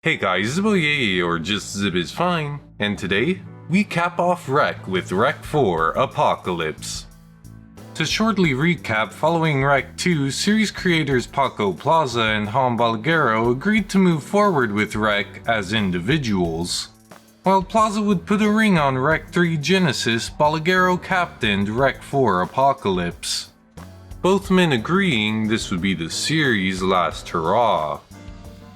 Hey guys, Zibboyeye or just Zib is fine, and today we cap off Rec with Rec 4 Apocalypse. To shortly recap, following Rec 2, series creators Paco Plaza and Juan Balaguero agreed to move forward with Rec as individuals. While Plaza would put a ring on Rec 3 Genesis, Balaguero captained Rec 4 Apocalypse. Both men agreeing this would be the series' last hurrah.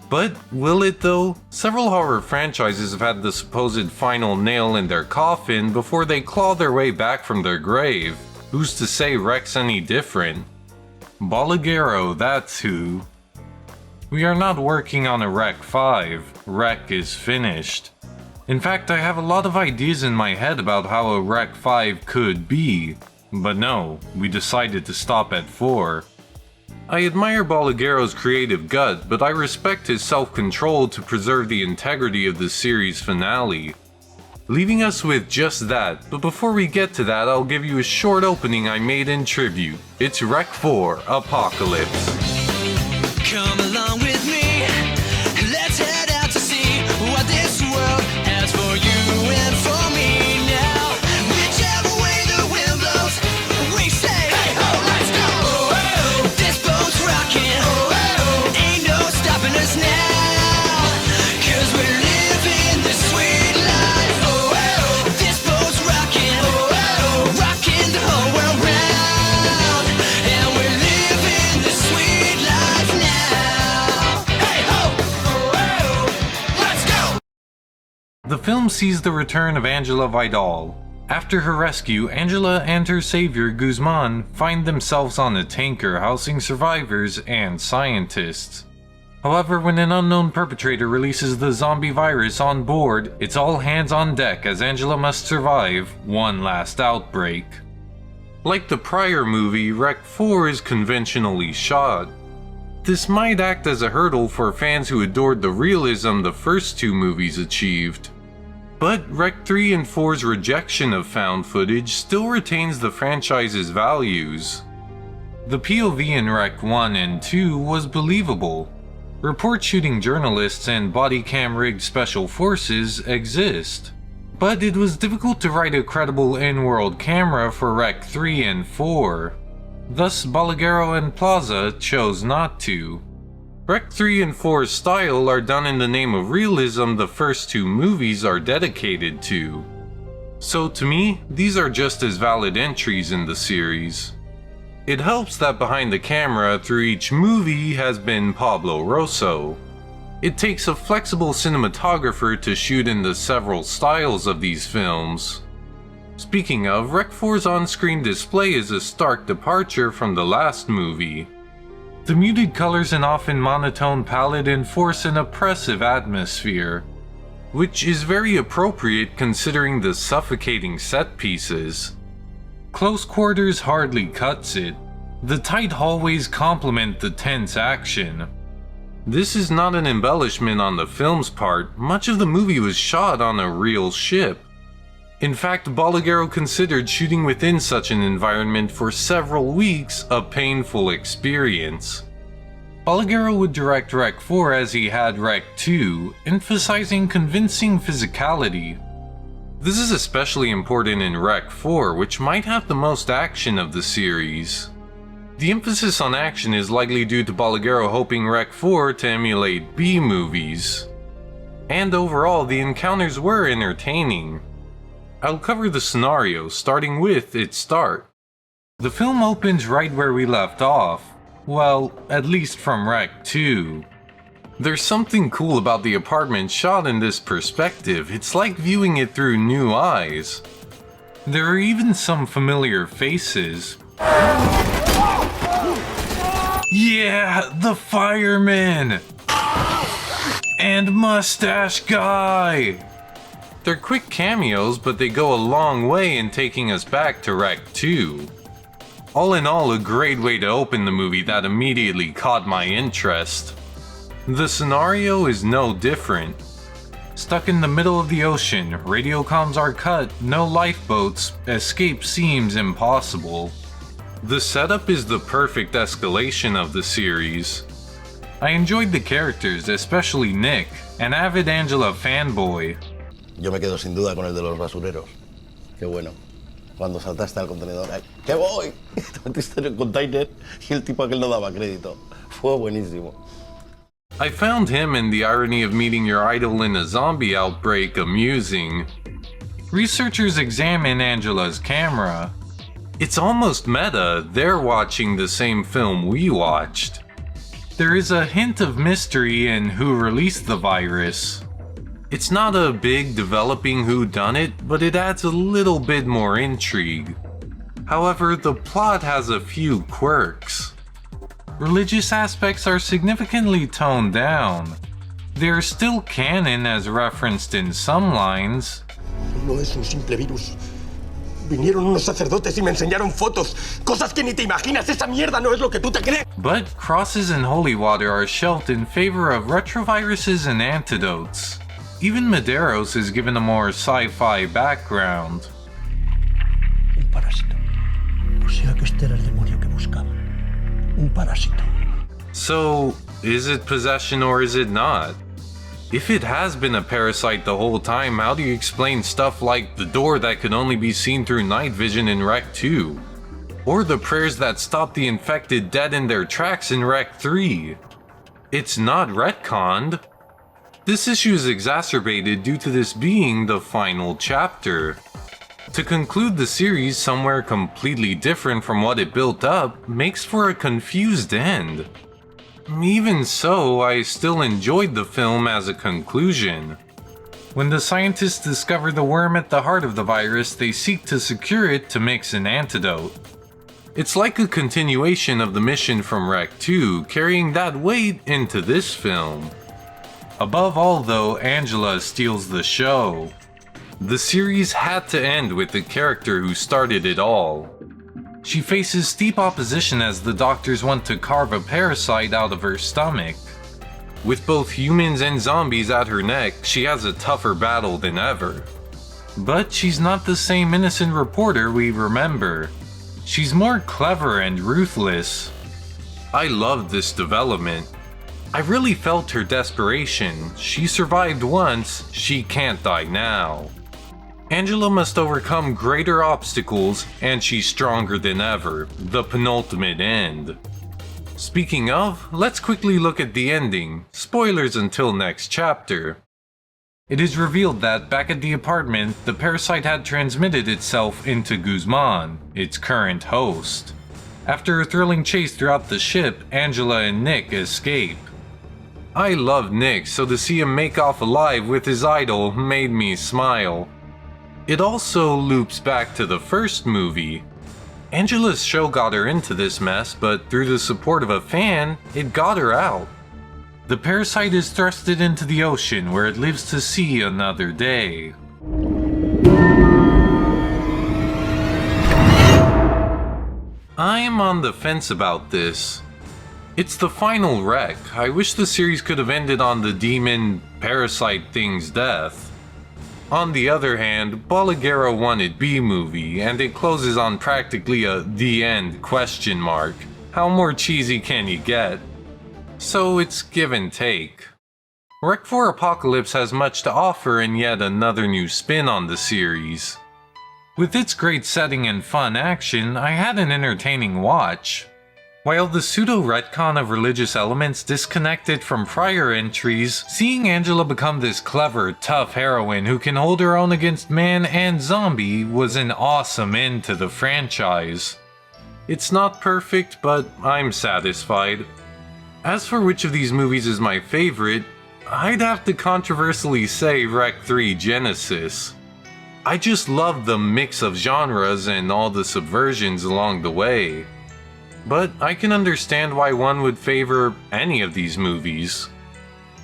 But will it though? Several horror franchises have had the supposed final nail in their coffin before they claw their way back from their grave. Who's to say Rec's any different? Balaguero, that's who. We are not working on a Rec 5. Rec is finished. In fact, I have a lot of ideas in my head about how a Rec 5 could be. But no, we decided to stop at 4. I admire Balaguero's creative gut, but I respect his self-control to preserve the integrity of the series finale. Leaving us with just that, but before we get to that, I'll give you a short opening I made in tribute. It's Rec 4 Apocalypse. Come along with me, let's head out to see what this world has for you and for me now. Whichever way the wind blows, we say, hey ho, let's go! Oh, this boat's rocking, ain't no stopping us now, 'cause we're living the sweet life. Oh, this boat's rocking, rocking the whole world round, and we're living the sweet life now. Hey ho, let's go! The film sees the return of Angela Vidal. After her rescue, Angela and her savior, Guzman, find themselves on a tanker housing survivors and scientists. However, when an unknown perpetrator releases the zombie virus on board, it's all hands on deck as Angela must survive one last outbreak. Like the prior movie, Rec 4 is conventionally shot. This might act as a hurdle for fans who adored the realism the first two movies achieved. But Rec 3 and 4's rejection of found footage still retains the franchise's values. The POV in Rec 1 and 2 was believable. Report shooting journalists and body cam rigged special forces exist. But it was difficult to write a credible in-world camera for Rec 3 and 4. Thus, Balaguero and Plaza chose not to. Rec 3 and 4's style are done in the name of realism the first two movies are dedicated to. So to me, these are just as valid entries in the series. It helps that behind the camera through each movie has been Pablo Rosso. It takes a flexible cinematographer to shoot in the several styles of these films. Speaking of, Rec 4's on-screen display is a stark departure from the last movie. The muted colors and often monotone palette enforce an oppressive atmosphere, which is very appropriate considering the suffocating set pieces. Close quarters hardly cuts it. The tight hallways complement the tense action. This is not an embellishment on the film's part. Much of the movie was shot on a real ship. In fact, Balaguero considered shooting within such an environment for several weeks a painful experience. Balaguero would direct Rec 4 as he had Rec 2, emphasizing convincing physicality. This is especially important in Rec 4, which might have the most action of the series. The emphasis on action is likely due to Balaguero hoping Rec 4 to emulate B-movies. And overall, the encounters were entertaining. I'll cover the scenario, starting with its start. The film opens right where we left off. Well, at least from Rec 2. There's something cool about the apartment shot in this perspective. It's like viewing it through new eyes. There are even some familiar faces. Yeah, the fireman! And Mustache Guy! They're quick cameos, but they go a long way in taking us back to Rec 2. All in all, a great way to open the movie that immediately caught my interest. The scenario is no different. Stuck in the middle of the ocean, radio comms are cut, no lifeboats, escape seems impossible. The setup is the perfect escalation of the series. I enjoyed the characters, especially Nick. an avid Angela fanboy. Yo me quedo sin duda con el de los basureros. Qué bueno. Cuando saltaste al contenedor, ¡ay, que voy! Te metiste en el container y el tipo aquel no daba crédito. Fue buenísimo. I found him and the irony of meeting your idol in a zombie outbreak amusing. Researchers examine Angela's camera. It's almost meta, they're watching the same film we watched. There is a hint of mystery in who released the virus. It's not a big developing whodunit, but it adds a little bit more intrigue. However, the plot has a few quirks. Religious aspects are significantly toned down. They are still canon as referenced in some lines. No es un simple virus. Vinieron unos sacerdotes y me enseñaron fotos. Cosas que ni te imaginas. Esa mierda no es lo que tú te crees. But crosses and holy water are shelved in favor of retroviruses and antidotes. Even Medeiros is given a more sci-fi background. Un parásito. O sea que este era el demonio que buscaba. Un parásito. So, is it possession or is it not? If it has been a parasite the whole time, how do you explain stuff like the door that could only be seen through night vision in Rec 2? Or the prayers that stop the infected dead in their tracks in Rec 3? It's not retconned. This issue is exacerbated due to this being the final chapter. To conclude the series somewhere completely different from what it built up makes for a confused end. Even so, I still enjoyed the film as a conclusion. When the scientists discover the worm at the heart of the virus, they seek to secure it to mix an antidote. It's like a continuation of the mission from Rec 2, carrying that weight into this film. Above all though, Angela steals the show. The series had to end with the character who started it all. She faces steep opposition as the doctors want to carve a parasite out of her stomach. With both humans and zombies at her neck, she has a tougher battle than ever. But she's not the same innocent reporter we remember. She's more clever and ruthless. I loved this development. I really felt her desperation. She survived once, she can't die now. Angela must overcome greater obstacles, and she's stronger than ever, the penultimate end. Speaking of, let's quickly look at the ending. Spoilers until next chapter. It is revealed that back at the apartment, the parasite had transmitted itself into Guzman, its current host. After a thrilling chase throughout the ship, Angela and Nick escape. I love Nick, so to see him make off alive with his idol made me smile. It also loops back to the first movie. Angela's show got her into this mess, but through the support of a fan, it got her out. The parasite is thrusted into the ocean where it lives to see another day. I am on the fence about this. It's the final wreck. I wish the series could have ended on the demon parasite thing's death. On the other hand, Balaguerro wanted B-movie, and it closes on practically a "the end?" question mark. How more cheesy can you get? So it's give and take. Rec 4 Apocalypse has much to offer and yet another new spin on the series. With its great setting and fun action, I had an entertaining watch. While the pseudo-retcon of religious elements disconnected from prior entries, seeing Angela become this clever, tough heroine who can hold her own against man and zombie was an awesome end to the franchise. It's not perfect, but I'm satisfied. As for which of these movies is my favorite, I'd have to controversially say Rec 3 Genesis. I just love the mix of genres and all the subversions along the way. But I can understand why one would favor any of these movies.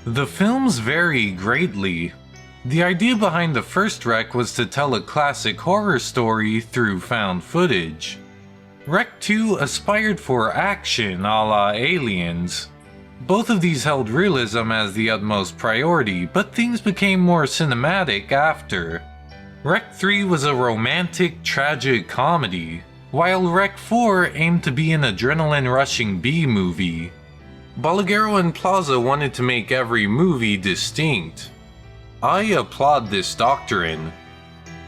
The films vary greatly. The idea behind the first Rec was to tell a classic horror story through found footage. Rec 2 aspired for action a la Aliens. Both of these held realism as the utmost priority, but things became more cinematic after. Rec 3 was a romantic, tragic comedy, while Rec 4 aimed to be an adrenaline-rushing B-movie. Balaguerro and Plaza wanted to make every movie distinct. I applaud this doctrine.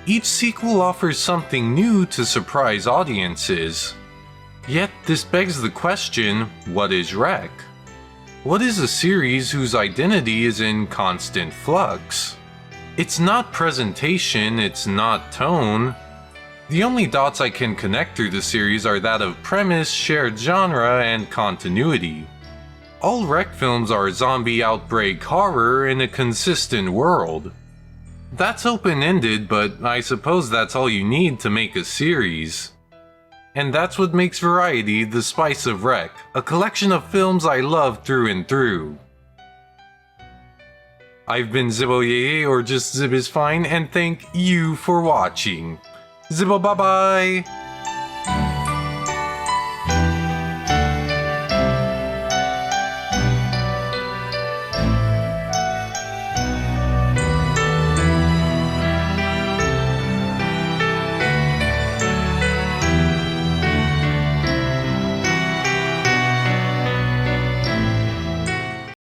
Each sequel offers something new to surprise audiences. Yet this begs the question, what is Rec? What is a series whose identity is in constant flux? It's not presentation, it's not tone. The only dots I can connect through the series are that of premise, shared genre, and continuity. All Rec films are zombie outbreak horror in a consistent world. That's open-ended, but I suppose that's all you need to make a series. And that's what makes Variety the spice of Rec, a collection of films I love through and through. I've been Zibboyeye, or just Zib is fine, and thank you for watching. Zibbo bye bye!